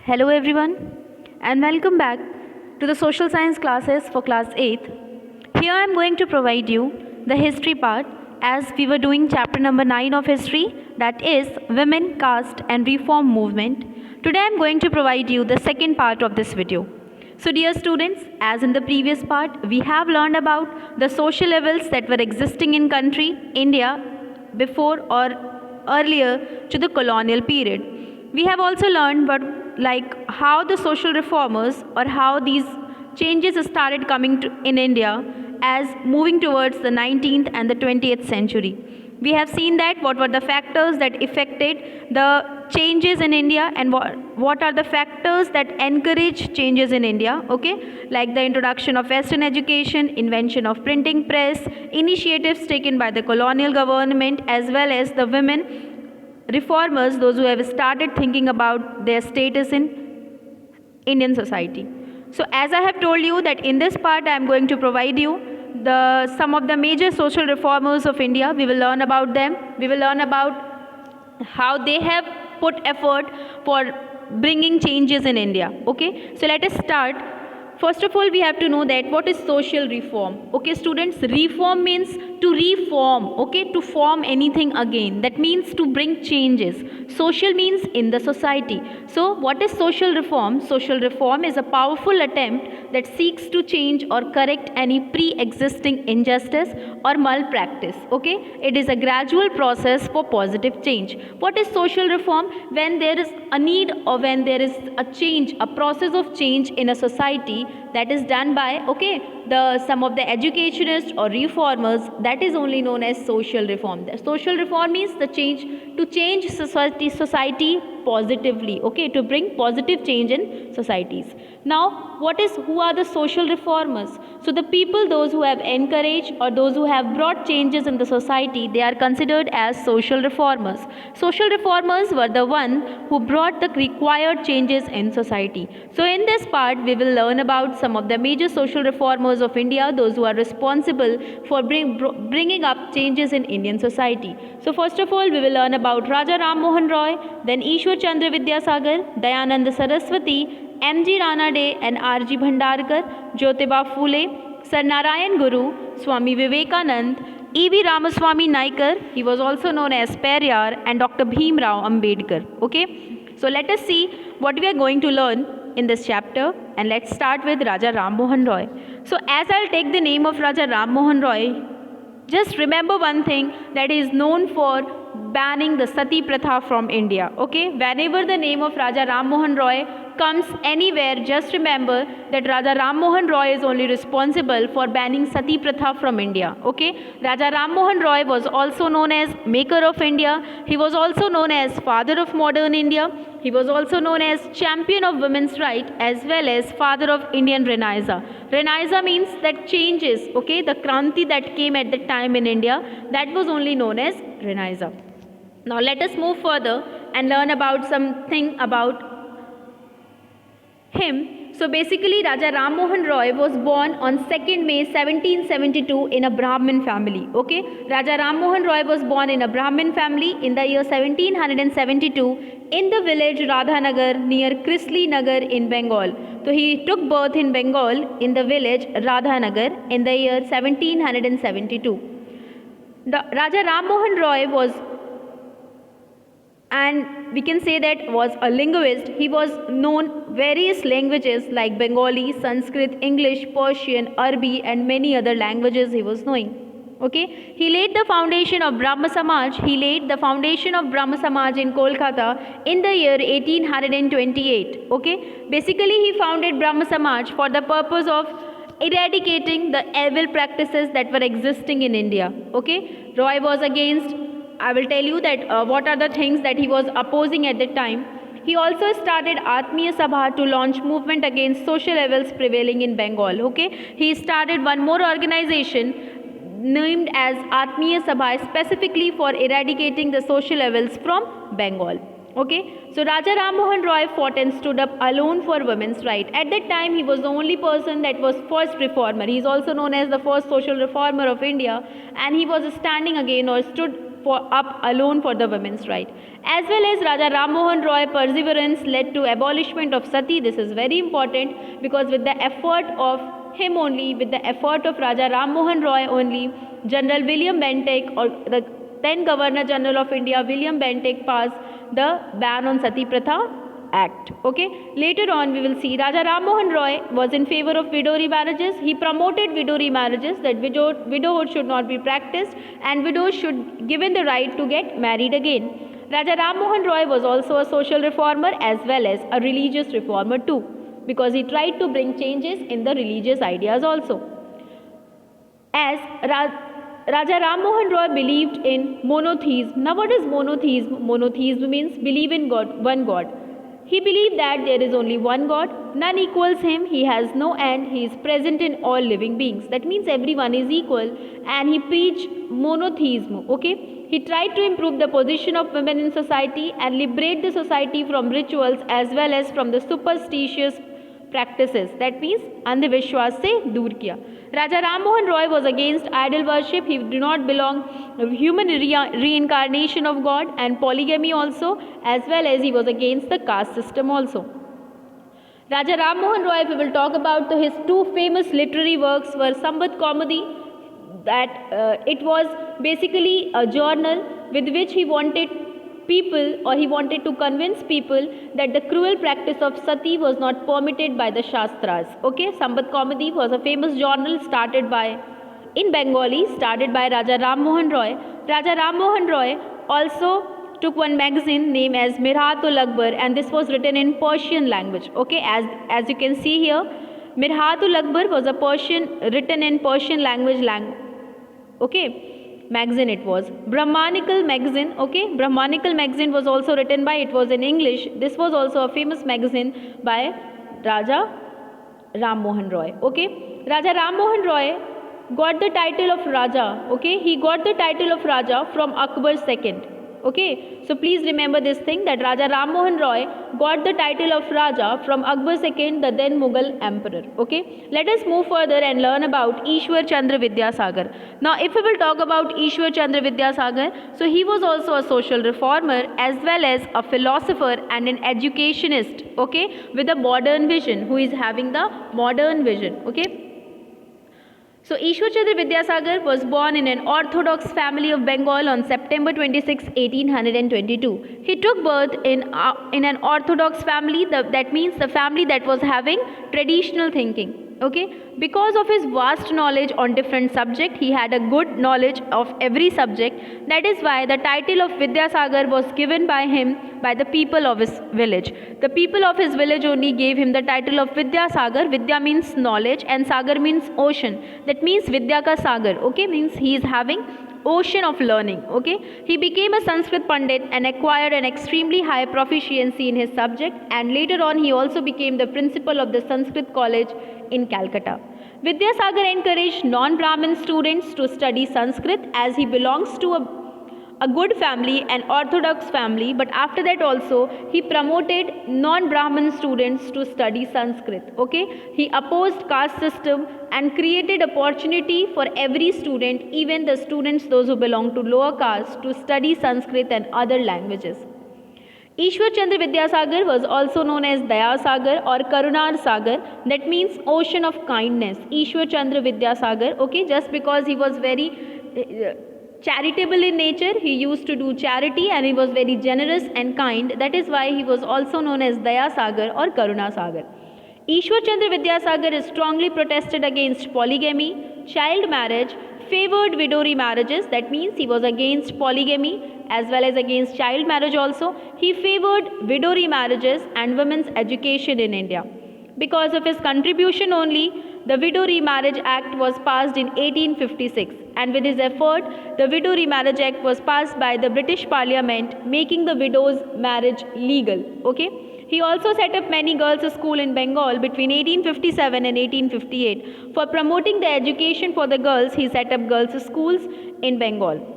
Hello everyone and welcome back to the social science classes for class 8th. Here I am going to provide you the history part as we were doing chapter number 9 of history, that is women, caste and reform movement. Today I am going to provide you the second part of this video. So dear students, as in the previous part we have learned about the social levels that were existing in country India before or earlier to the colonial period. We have also learned how the social reformers or how these changes started coming in India as moving towards the 19th and the 20th century. We have seen that what were the factors that affected the changes in India and what are the factors that encourage changes in India, okay? Like the introduction of Western education, invention of printing press, initiatives taken by the colonial government as well as the women reformers, those who have started thinking about their status in Indian society. So as I have told you that in this part I am going to provide you some of the major social reformers of India. We will learn about them. We will learn about how they have put effort for bringing changes in India. Okay, so let us start. First of all, we have to know that what is social reform. Okay, students, reform means to reform, okay, to form anything again. That means to bring changes. Social means in the society. So what is social reform? Social reform is a powerful attempt that seeks to change or correct any pre-existing injustice or malpractice. Okay, it is a gradual process for positive change. What is social reform? When there is a need or when there is a change, a process of change in a society that is done by some of the educationists or reformers, that is only known as social reform. The social reform means the change to change society positively, okay, to bring positive change in societies. Now who are the social reformers? So the people, those who have encouraged or those who have brought changes in the society, they are considered as social reformers. Social reformers were the one who brought the required changes in society. So in this part we will learn about some of the major social reformers of India, those who are responsible for bringing up changes in Indian society. So first of all we will learn about Raja Ram Mohan Roy, then Ishwar Chandra Vidyasagar, Dayanand Saraswati, M.G. Ranade and R.G. Bhandarkar, Jyotiba Phule, Sir Narayan Guru, Swami Vivekanand, E.V. Ramaswamy Naikar, he was also known as Periyar, and Dr. Bhim Rao Ambedkar. Okay, so let us see what we are going to learn in this chapter, and let's start with Raja Ram Mohan Roy. So as I'll take the name of Raja Ram Mohan Roy, just remember one thing, that he is known for banning the Sati Pratha from India. Okay, whenever the name of Raja Ram Mohan Roy comes anywhere, just remember that Raja Ram Mohan Roy is only responsible for banning Sati Pratha from India. Okay, Raja Ram Mohan Roy was also known as maker of India. He was also known as father of modern India. He was also known as champion of women's rights as well as father of Indian Renaissance. Renaissance means that changes, okay, the Kranti that came at that time in India, that was only known as Renaissance. Now let us move further and learn about something about him. So basically Raja Ram Mohan Roy was born on 2nd May 1772 in a Brahmin family. Okay, Raja Ram Mohan Roy was born in a Brahmin family in the year 1772 in the village Radhanagar near Krisli Nagar in Bengal. So he took birth in Bengal in the village Radhanagar in the year 1772. Raja Ram Mohan Roy was, and we can say that was a linguist. He was known various languages like Bengali, Sanskrit, English, Persian, Arabic and many other languages he was knowing. Okay, he laid the foundation of Brahma Samaj. He laid the foundation of Brahma Samaj in Kolkata in the year 1828. Okay, basically he founded Brahma Samaj for the purpose of eradicating the evil practices that were existing in India. Okay, Roy was against, I will tell you that what are the things that he was opposing at that time. He also started Atmiya Sabha to launch movement against social evils prevailing in Bengal. Okay, he started one more organization named as Atmiya Sabha specifically for eradicating the social evils from Bengal. Okay, so Raja Ram Mohan Roy fought and stood up alone for women's rights. At that time he was the only person that was first reformer. He is also known as the first social reformer of India, and he was standing again or stood up alone for the women's right. As well as Raja Ram Mohan Roy perseverance led to abolishment of sati. This is very important because with the effort of him only, with the effort of Raja Ram Mohan Roy only, General William Bentinck, or the then Governor General of India William Bentinck, passed the ban on sati pratha Act. Okay. Later on we will see Raja Ram Mohan Roy was in favor of widow remarriages. He promoted widow remarriages, that widowhood should not be practiced and widows should given the right to get married again. Raja Ram Mohan Roy was also a social reformer as well as a religious reformer too, because he tried to bring changes in the religious ideas also. As Raja Ram Mohan Roy believed in monotheism. Now what is monotheism? Monotheism means believe in God, one God. He believed that there is only one God, none equals him, he has no end, he is present in all living beings. That means everyone is equal, and he preached monotheism. Okay? He tried to improve the position of women in society and liberate the society from rituals as well as from the superstitious practices. That means अंधविश्वास से दूर किया. Raja Ram Mohan Roy was against idol worship. He did not belong human reincarnation of God and polygamy also, as well as he was against the caste system also. Raja Ram Mohan Roy, if we will talk about his two famous literary works, were Sambat Kaumudi, that it was basically a journal with which he wanted people, or he wanted to convince people that the cruel practice of sati was not permitted by the Shastras. Okay, Sambat Kaumudi was a famous journal started by, in Bengali, started by Raja Ram Mohan Roy. Raja Ram Mohan Roy also took one magazine named as Mirhat-ul Akbar, and this was written in Persian language. Okay, as you can see here, Mirhat-ul Akbar was a written in Persian language. Okay. Magazine it was. Brahmanical magazine. Okay, Brahmanical magazine was also written by, it was in English. This was also a famous magazine by Raja Ram Mohan Roy. Okay, Raja Ram Mohan Roy got the title of Raja. Okay, he got the title of Raja from Akbar II. Okay, so please remember this thing, that Raja Ram Mohan Roy got the title of Raja from Akbar II, the then Mughal emperor. Okay, let us move further and learn about Ishwar Chandra Vidyasagar. Now if we will talk about Ishwar Chandra Vidyasagar, so he was also a social reformer as well as a philosopher and an educationist. Okay, with a modern vision, who is having the modern vision. Okay. So Ishwar Chandra Vidyasagar was born in an orthodox family of Bengal on September 26, 1822. He took birth in an orthodox family, that means the family that was having traditional thinking. Okay, because of his vast knowledge on different subjects, he had a good knowledge of every subject. That is why the title of Vidyasagar was given by him by the people of his village. The people of his village only gave him the title of Vidyasagar. Vidya means knowledge and Sagar means ocean. That means Vidya ka Sagar. Okay, means he is having ocean of learning. Okay, he became a Sanskrit Pandit and acquired an extremely high proficiency in his subject, and later on he also became the principal of the Sanskrit College in Calcutta. Vidyasagar encouraged non-Brahmin students to study Sanskrit as he belongs to a good family, an orthodox family, but after that also he promoted non-Brahmin students to study Sanskrit. Okay, he opposed caste system and created opportunity for every student, even the students those who belong to lower caste, to study Sanskrit and other languages. Ishwar Chandra Vidyasagar was also known as Daya Sagar or Karunar Sagar, that means ocean of kindness. Ishwar Chandra Vidyasagar, okay, just because he was very charitable in nature, he used to do charity and he was very generous and kind. That is why he was also known as Daya Sagar or Karuna Sagar. Ishwar Chandra Vidyasagar strongly protested against polygamy, child marriage, favored widow remarriages. That means he was against polygamy as well as against child marriage also. He favored widow remarriages and women's education in India. Because of his contribution only, the Widow Remarriage Act was passed in 1856, and with his effort, the Widow Remarriage Act was passed by the British Parliament, making the widow's marriage legal. Okay. He also set up many girls' schools in Bengal between 1857 and 1858. For promoting the education for the girls, he set up girls' schools in Bengal.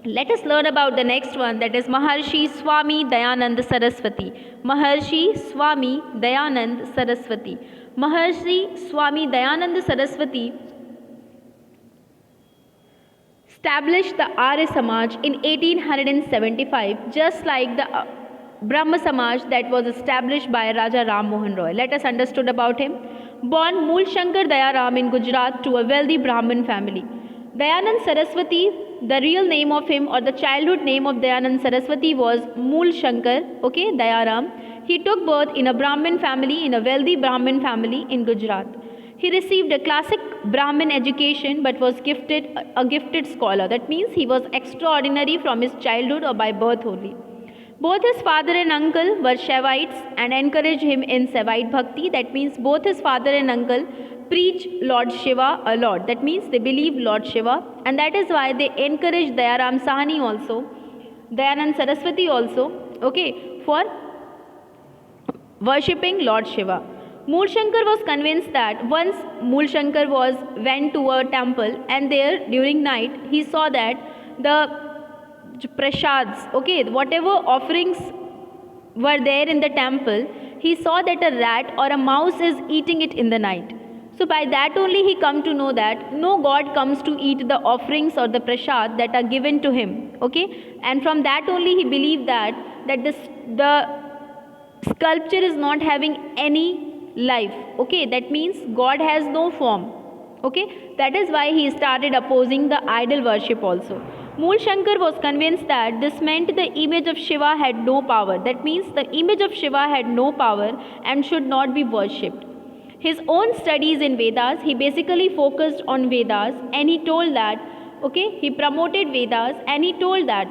Let us learn about the next one, that is Maharshi Swami Dayanand Saraswati. Maharshi Swami Dayanand Saraswati. Maharshi Swami Dayanand Saraswati established the Arya Samaj in 1875, just like the Brahma Samaj that was established by Raja Ram Mohan Roy. Let us understood about him. Born Mool Shankar Dayaram in Gujarat to a wealthy Brahmin family. Dayanand Saraswati, the real name of him or the childhood name of Dayanand Saraswati was Mool Shankar, okay, Dayaram. He took birth in a Brahmin family, in a wealthy Brahmin family in Gujarat. He received a classic Brahmin education but was a gifted scholar. That means he was extraordinary from his childhood or by birth only. Both his father and uncle were Shaivites and encouraged him in Shaivite Bhakti. That means both his father and uncle preach Lord Shiva a lot. That means they believe Lord Shiva, and that is why they encouraged Dayaram Sahani also, Dayanand Saraswati also, okay, for worshipping Lord Shiva. Mool Shankar was convinced that once Mool Shankar went to a temple, and there during night he saw that the prashads, okay, whatever offerings were there in the temple, he saw that a rat or a mouse is eating it in the night. So by that only he come to know that no god comes to eat the offerings or the prasad that are given to him, okay, and from that only he believed that the sculpture is not having any life, okay, that means god has no form, okay, that is why he started opposing the idol worship also. Mool Shankar was convinced that this meant the image of Shiva had no power. That means the image of Shiva had no power and should not be worshipped. His own studies in Vedas, he basically focused on Vedas, and he told that, okay, he promoted Vedas, and he told that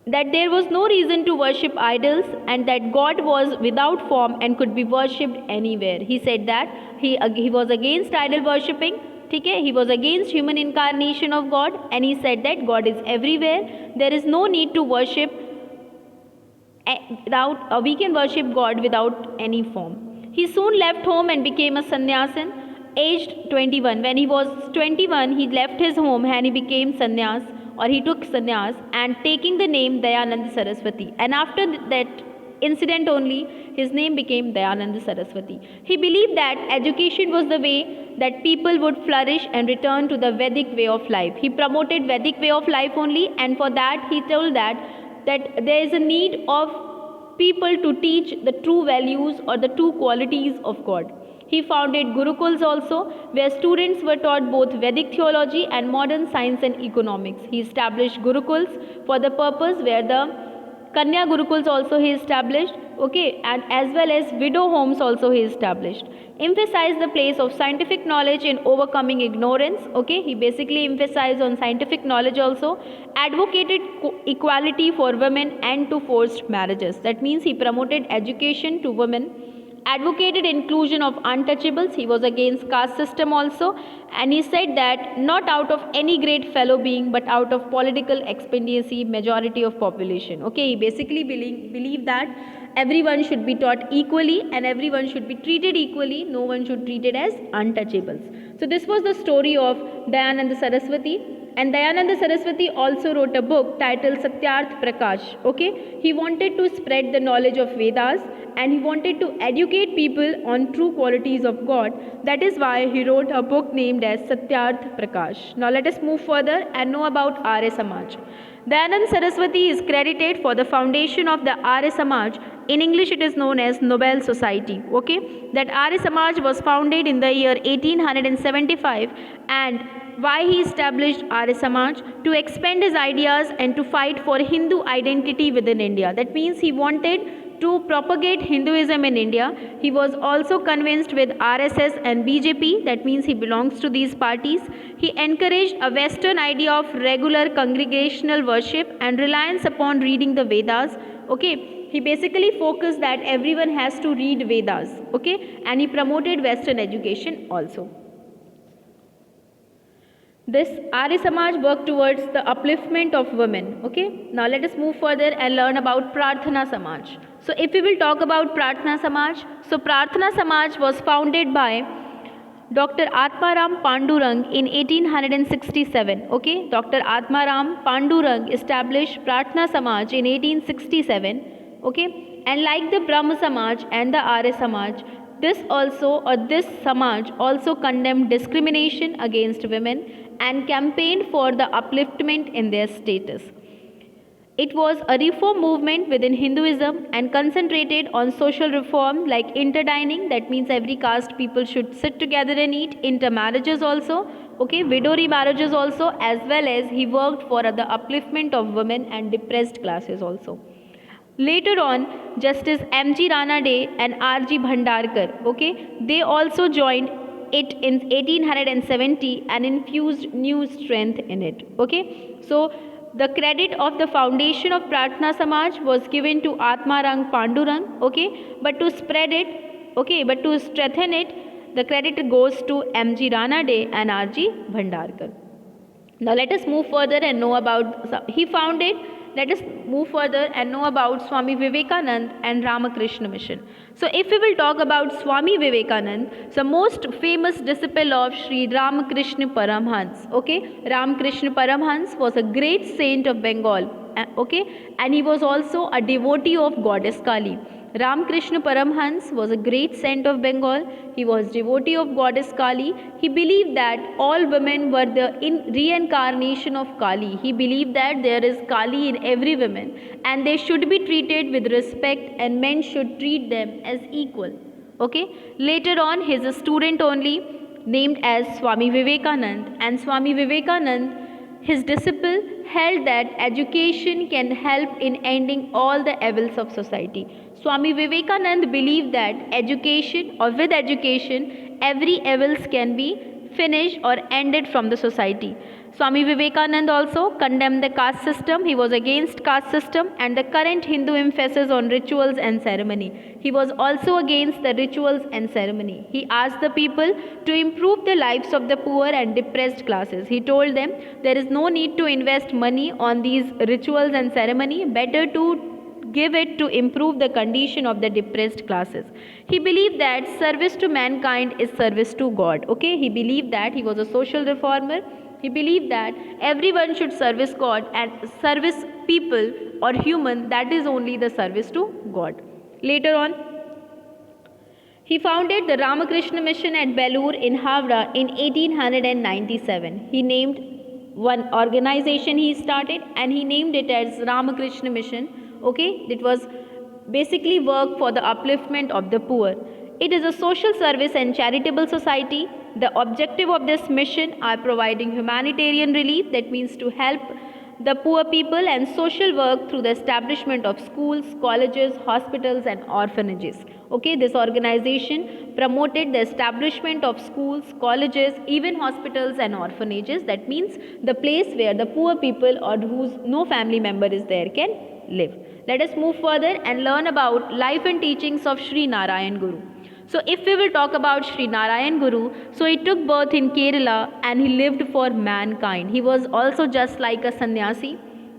there was no reason to worship idols, and that God was without form and could be worshipped anywhere. He said that he was against idol worshipping. He was against human incarnation of God, and he said that God is everywhere. There is no need to worship we can worship God without any form. He soon left home and became a sannyasin, aged 21. When he was 21, he left his home and he became sannyas, or he took sannyas, and taking the name Dayanand Saraswati. And after that incident only, his name became Dayanand Saraswati. He believed that education was the way that people would flourish and return to the Vedic way of life. He promoted Vedic way of life only, and for that he told that there is a need of people to teach the true values or the true qualities of God. He founded Gurukuls also, where students were taught both Vedic theology and modern science and economics. He established Gurukuls for the purpose, where the Kanya Gurukuls also he established, okay, and as well as widow homes also he established. Emphasized the place of scientific knowledge in overcoming ignorance, okay, he basically emphasized on scientific knowledge also. Advocated equality for women and to forced marriages. That means he promoted education to women. Advocated inclusion of untouchables. He was against caste system also, and he said that not out of any great fellow being, but out of political expediency, majority of population. Okay, he basically believed that everyone should be taught equally and everyone should be treated equally. No one should be treated as untouchables. So this was the story of Dayananda Saraswati. And Dayananda Saraswati also wrote a book titled Satyarth Prakash. Okay, he wanted to spread the knowledge of Vedas, and he wanted to educate people on true qualities of God. That is why he wrote a book named as Satyarth Prakash. Now let us move further and know about Arya Samaj. Dayanand Saraswati is credited for the foundation of the Arya Samaj. In English it is known as Nobel Society. Okay, that Arya Samaj was founded in the year 1875, and why he established Arya Samaj? To expand his ideas and to fight for Hindu identity within India. That means he wanted to propagate Hinduism in India. He was also convinced with RSS and BJP, that means he belongs to these parties. He encouraged a Western idea of regular congregational worship and reliance upon reading the Vedas. Okay, he basically focused that everyone has to read Vedas. Okay, and he promoted Western education also. This Arya Samaj worked towards the upliftment of women. Okay, now let us move further and learn about Prarthana Samaj. So if we will talk about Prarthana Samaj, so Prarthana Samaj was founded by Dr. Atmaram Pandurang in 1867. Okay, Dr. Atmaram Pandurang established Prarthana Samaj in 1867. Okay, and like the Brahma Samaj and the Arya Samaj, This Samaj also condemned discrimination against women and campaigned for the upliftment in their status. It was a reform movement within Hinduism and concentrated on social reform like interdining, that means every caste people should sit together and eat, intermarriages also, okay, widow remarriages also, as well as he worked for the upliftment of women and depressed classes also. Later on, Justice M.G. Ranade and R.G. Bhandarkar, okay, they also joined it in 1870 and infused new strength in it. Okay, so the credit of the foundation of Pratna Samaj was given to Atmarang Pandurang. Okay, but to spread it, okay, but to strengthen it, the credit goes to M.G. Ranade and R.G. Bhandarkar. Now let us move further and know about let us move further and know about Swami Vivekanand and Ramakrishna Mission. So if we will talk about Swami Vivekanand, the most famous disciple of Sri Ramakrishna Paramhans. Okay, Ramakrishna Paramhans was a great saint of Bengal. Okay, and he was also a devotee of goddess Kali. Ramakrishna Paramhans was a great saint of Bengal. He was devotee of goddess Kali. He believed that all women were the reincarnation of Kali. He believed that there is Kali in every woman and they should be treated with respect and men should treat them as equal. Okay. Later on, he is a student only named as Swami Vivekanand, and Swami Vivekanand, his disciple, held that education can help in ending all the evils of society. Swami Vivekanand believed that education or with education, every evils can be finished or ended from the society. Swami Vivekanand also condemned the caste system. He was against caste system and the current Hindu emphasis on rituals and ceremony. He was also against the rituals and ceremony. He asked the people to improve the lives of the poor and depressed classes. He told them there is no need to invest money on these rituals and ceremony, better to give it to improve the condition of the depressed classes. He believed that service to mankind is service to God. Okay, he believed that he was a social reformer. He believed that everyone should service God and service people or human, that is only the service to God. Later on, he founded the Ramakrishna Mission at Belur in Havra in 1897. He named one organization he started and he named it as Ramakrishna Mission. Okay, it was basically work for the upliftment of the poor. It is a social service and charitable society. The objective of this mission are providing humanitarian relief, that means to help the poor people, and social work through the establishment of schools, colleges, hospitals and orphanages. Okay, this organization promoted the establishment of schools, colleges, even hospitals and orphanages. That means the place where the poor people or whose no family member is there can live. Let us move further and learn about life and teachings of Sri Narayan Guru. So if we will talk about Sri Narayan Guru, so he took birth in Kerala and he lived for mankind. He was also just like a sannyasi.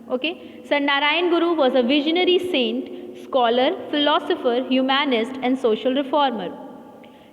Okay, so Narayan Guru was a visionary saint, scholar, philosopher, humanist and social reformer.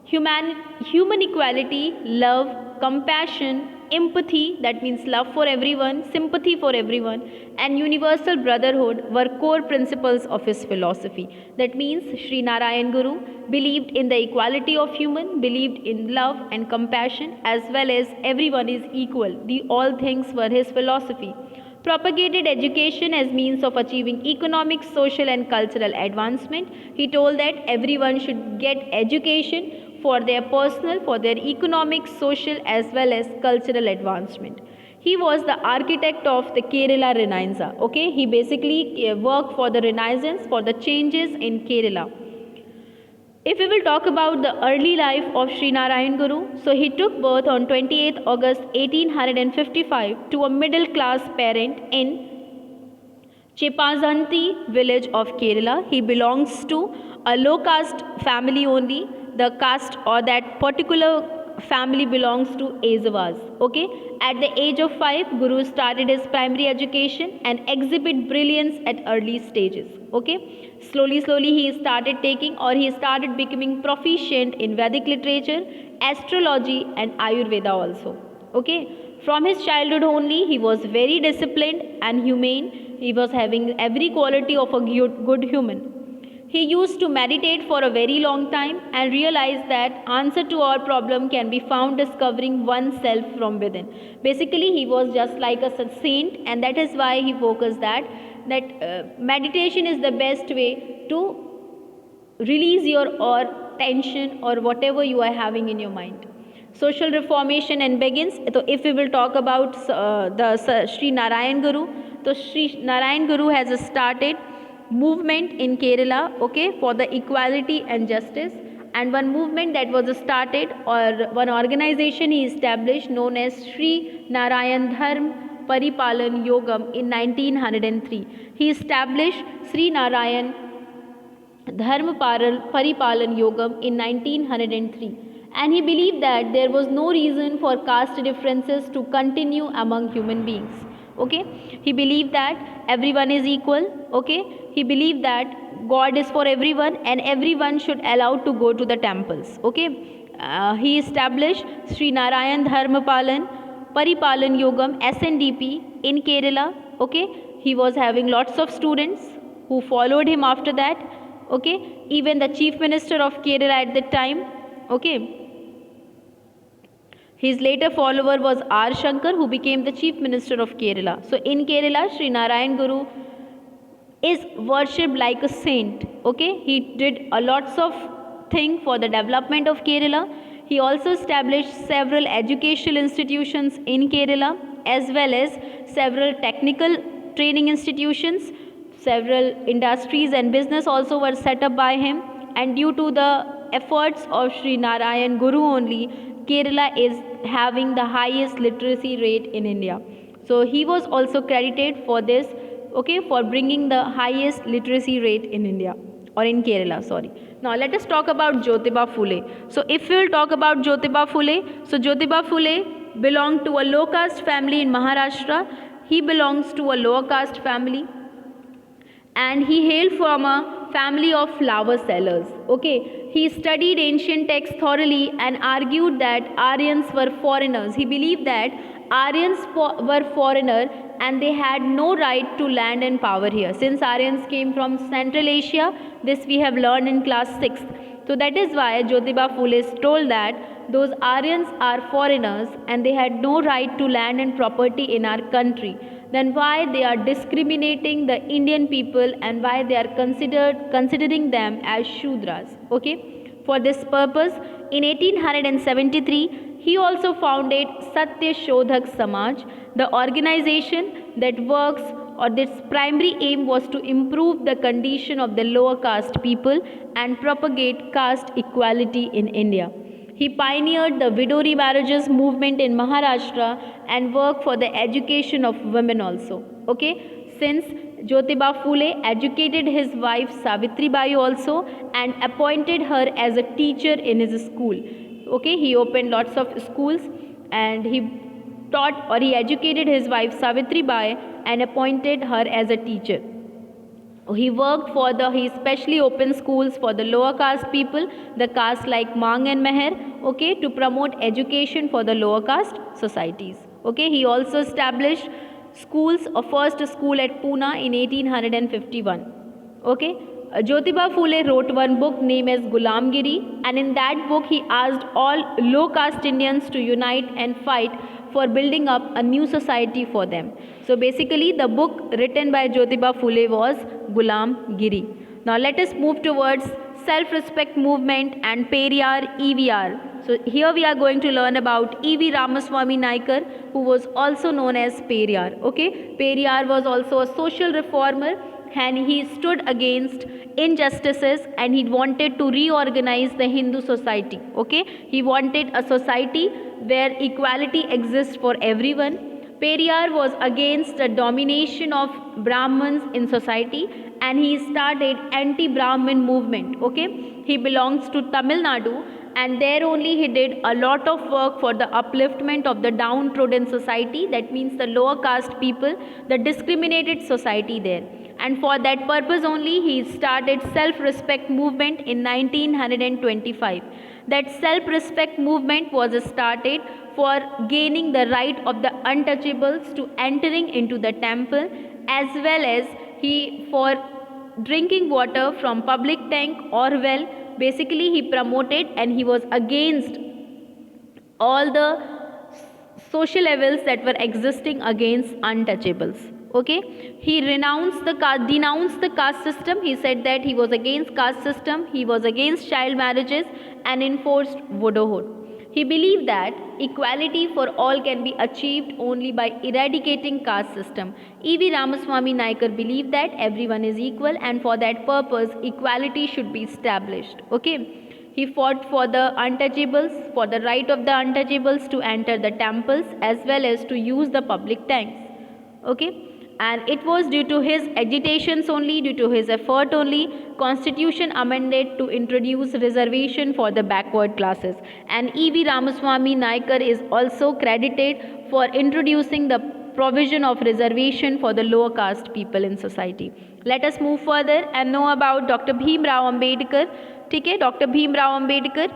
Human equality, love, compassion, empathy, that means love for everyone, sympathy for everyone, and universal brotherhood were core principles of his philosophy. That means Sri Narayan Guru believed in the equality of human, believed in love and compassion, as well as everyone is equal. The all things were his philosophy. Propagated education as means of achieving economic, social and cultural advancement. He told that everyone should get education for their personal, for their economic, social as well as cultural advancement. He was the architect of the Kerala Renaissance. Okay, he basically worked for the Renaissance, for the changes in Kerala. If we will talk about the early life of Sri Narayan Guru, so he took birth on 28th August 1855 to a middle class parent in Chepazanti village of Kerala. He belongs to a low caste family only. The caste or that particular family belongs to Ezavas. Okay, at the age of 5, Guru started his primary education and exhibit brilliance at early stages. Okay, slowly he started becoming proficient in Vedic literature, astrology and Ayurveda also. Okay, from his childhood only he was very disciplined and humane. He was having every quality of a good human. He used to meditate for a very long time and realized that answer to our problem can be found discovering oneself from within. Basically, he was just like a saint, and that is why he focused that meditation is the best way to release your or tension or whatever you are having in your mind. Social reformation and begins. So if we will talk about the Sri Narayan Guru, so Sri Narayan Guru has started movement in Kerala, okay, for the equality and justice. And one movement that was started, or one organization he established, known as Sri Narayan Dharm Paripalan Yogam in 1903. He established Sri Narayan Dharma Paripalan Yogam in 1903, and he believed that there was no reason for caste differences to continue among human beings. Okay, he believed that everyone is equal. Okay, he believed that God is for everyone and everyone should allowed to go to the temples. Okay, he established Sri Narayan Dharma Paripalan Yogam SNDP in Kerala. Okay, he was having lots of students who followed him after that. Okay, even the chief minister of Kerala at that time. Okay, his later follower was R. Shankar, who became the chief minister of Kerala. So in Kerala, Sri Narayan Guru is worshipped like a saint. Okay, he did a lots of thing for the development of Kerala. He also established several educational institutions in Kerala, as well as several technical training institutions. Several industries and business also were set up by him, and due to the efforts of Sri Narayan Guru only, Kerala is having the highest literacy rate in India. So he was also credited for this, okay, for bringing the highest literacy rate in India, or in Kerala, sorry. Now let us talk about Jyotiba Phule. So if we will talk about Jyotiba Phule, so Jyotiba Phule belonged to a low caste family in Maharashtra. He belongs to a lower caste family, and he hailed from a family of flower sellers. Okay, he studied ancient texts thoroughly and argued that Aryans were foreigners. He believed that Aryans were foreigners and they had no right to land and power here. Since Aryans came from Central Asia, this we have learned in class 6th. So that is why Jyotiba Phule is told that those Aryans are foreigners and they had no right to land and property in our country. Then why they are discriminating the Indian people and why they are considering them as Shudras. Okay, for this purpose, in 1873, he also founded Satya Shodhak Samaj, the organization that works, or its primary aim was to improve the condition of the lower caste people and propagate caste equality in India. He pioneered the widow remarriages movement in Maharashtra and worked for the education of women also. Okay, since Jyotiba Phule educated his wife Savitri Bai also and appointed her as a teacher in his school. Okay, he opened lots of schools and he taught, or he educated his wife Savitri Bai and appointed her as a teacher. He worked for he especially opened schools for the lower caste people, the caste like Mang and Meher, okay, to promote education for the lower caste societies. Okay, he also established schools, a first school at Pune in 1851. Okay, Jyotiba Phule wrote one book named as Gulamgiri, and in that book he asked all low caste Indians to unite and fight for building up a new society for them. So basically the book written by Jyotiba Phule was Gulamgiri. Now let us move towards self-respect movement and Periyar EVR. So here we are going to learn about E.V. Ramaswamy Naikar, who was also known as Periyar. Okay, Periyar was also a social reformer and he stood against injustices and he wanted to reorganize the Hindu society. Okay, he wanted a society where equality exists for everyone. Periyar was against the domination of Brahmins in society and he started anti-Brahmin movement. Okay, he belongs to Tamil Nadu and there only he did a lot of work for the upliftment of the downtrodden society, that means the lower caste people, the discriminated society there. And for that purpose only he started self-respect movement in 1925. That self-respect movement was started for gaining the right of the untouchables to entering into the temple, as well as he for drinking water from public tank or well. Basically, he promoted and he was against all the social levels that were existing against untouchables. Okay, he denounced the caste system. He said that he was against caste system, he was against child marriages and enforced widowhood. He believed that equality for all can be achieved only by eradicating caste system. E.V. Ramaswamy Naikar believed that everyone is equal and for that purpose equality should be established. Okay. He fought for the untouchables, for the right of the untouchables to enter the temples as well as to use the public tanks. Okay. And it was due to his agitations only, due to his effort only, Constitution amended to introduce reservation for the backward classes. And E.V. Ramaswamy Naikar is also credited for introducing the provision of reservation for the lower caste people in society. Let us move further and know about Dr. Bhim Rao Ambedkar. Okay, Dr. Bhim Rao Ambedkar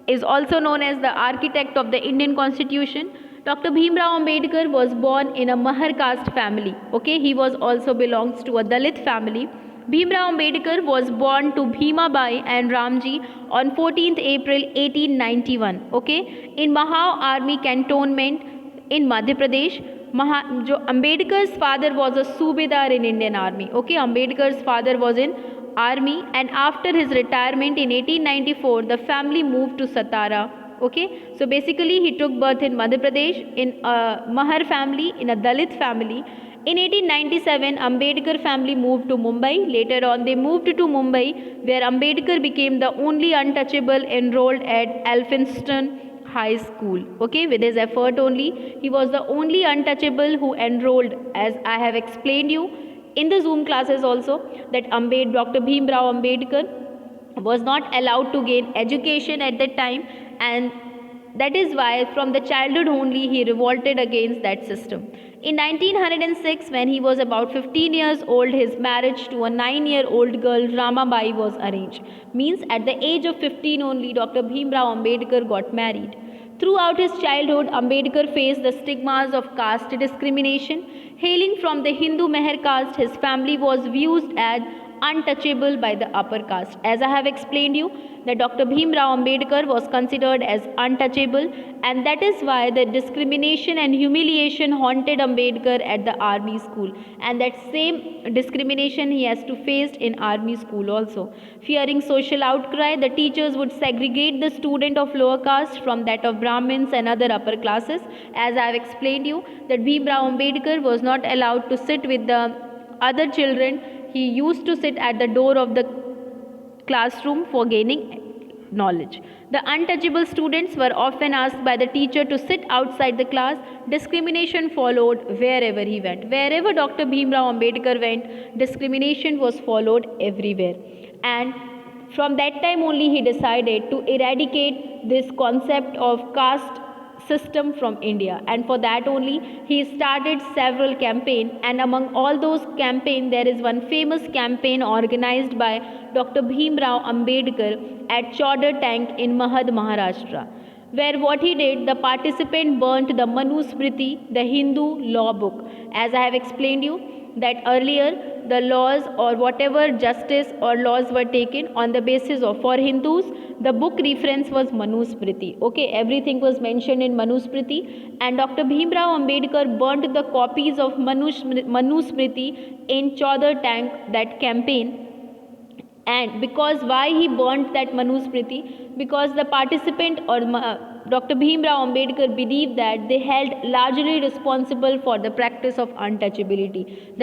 is also known as the architect of the Indian Constitution. Dr. Bhim Rao Ambedkar was born in a Mahar caste family. Okay, he was also belongs to a Dalit family. Bhim Rao Ambedkar was born to Bhima Bai and Ramji on 14th April 1891. Okay, in Mahao Army Cantonment in Madhya Pradesh. Ambedkar's father was a Subedar in Indian Army. Okay, Ambedkar's father was in army, and after his retirement in 1894 the family moved to Satara. Okay, so basically he took birth in Madhya Pradesh in a Mahar family, in a Dalit family. In 1897 Ambedkar family moved to Mumbai. Later on they moved to Mumbai, where Ambedkar became the only untouchable enrolled at Elphinstone High School. Okay, with his effort only, he was the only untouchable who enrolled, as I have explained you in the Zoom classes also, that Dr. Bhim Rao Ambedkar was not allowed to gain education at that time, and that is why from the childhood only he revolted against that system. In 1906, when he was about 15 years old, his marriage to a 9-year-old girl Ramabai was arranged. Means at the age of 15 only Dr. Bhim Rao Ambedkar got married. Throughout his childhood, Ambedkar faced the stigmas of caste discrimination. Hailing from the Hindu Meher caste, his family was viewed as untouchable by the upper caste. As I have explained you, that Dr. Bhim Rao Ambedkar was considered as untouchable, and that is why the discrimination and humiliation haunted Ambedkar at the army school, and that same discrimination he has to face in army school also. Fearing social outcry, the teachers would segregate the student of lower caste from that of Brahmins and other upper classes. As I have explained you, that Bhim Rao Ambedkar was not allowed to sit with the other children. He used to sit at the door of the classroom for gaining knowledge. The untouchable students were often asked by the teacher to sit outside the class. Discrimination followed wherever he went. Wherever Dr. Bhim Rao Ambedkar went, discrimination was followed everywhere. And from that time only he decided to eradicate this concept of caste system from India, and for that only he started several campaigns, and among all those campaigns there is one famous campaign organized by Dr. Bhim Rao Ambedkar at Chaudhar Tank in Mahad, Maharashtra, where what he did, the participant burnt the Manusmriti, the Hindu law book. As I have explained you that earlier, the laws or whatever justice or laws were taken on the basis of, for Hindus, the book reference was Manusmriti. Okay, everything was mentioned in Manusmriti, and Dr. Bhim Rao Ambedkar burnt the copies of Manusmriti in Chaudhar Tank, that campaign. And because why he burnt that Manusmriti? Because the participant or Dr. Bhim Rao Ambedkar believed that they held largely responsible for the practice of untouchability.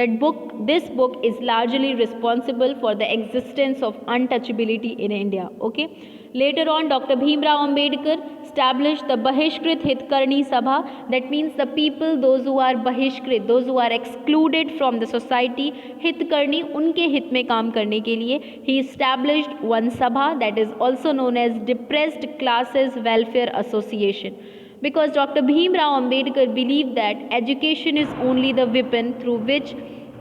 This book is largely responsible for the existence of untouchability in India. Okay. Later on, Dr. Bhim Rao Ambedkar established the Bahishkrit Hitkarni Sabha. That means the people, those who are Bahishkrit, those who are excluded from the society, Hitkarni, unke hit mein kaam karne ke liye, he established one Sabha, that is also known as Depressed Classes Welfare Association. Because Dr. Bhim Rao Ambedkar believed that education is only the weapon through which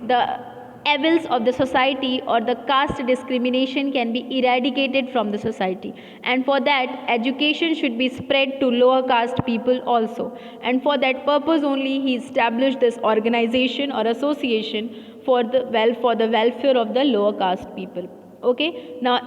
the evils of the society or the caste discrimination can be eradicated from the society, and for that education should be spread to lower caste people also, and for that purpose only he established this organization or association for the welfare of the lower caste people. Okay, now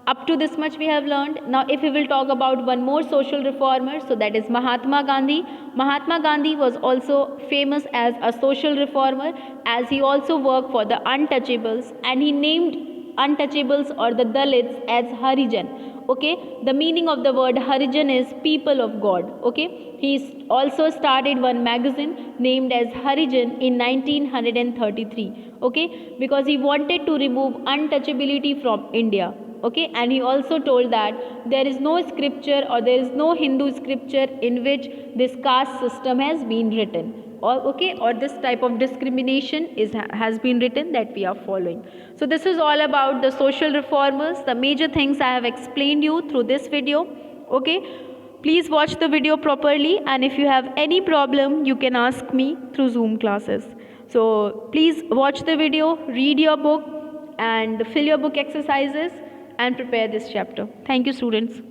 up to this much we have learned. Now if we will talk about one more social reformer, so that is Mahatma Gandhi. Mahatma Gandhi was also famous as a social reformer, as he also worked for the untouchables, and he named untouchables or the Dalits as Harijan. Okay, the meaning of the word Harijan is people of God. Okay, he also started one magazine named as Harijan in 1933. Okay, because he wanted to remove untouchability from India. Okay, and he also told that there is no scripture or there is no Hindu scripture in which this caste system has been written, or this type of discrimination has been written that we are following. So this is all about the social reformers, the major things I have explained you through this video. Okay, please watch the video properly, and if you have any problem you can ask me through Zoom classes. So please watch the video, read your book and fill your book exercises and prepare this chapter. Thank you, students.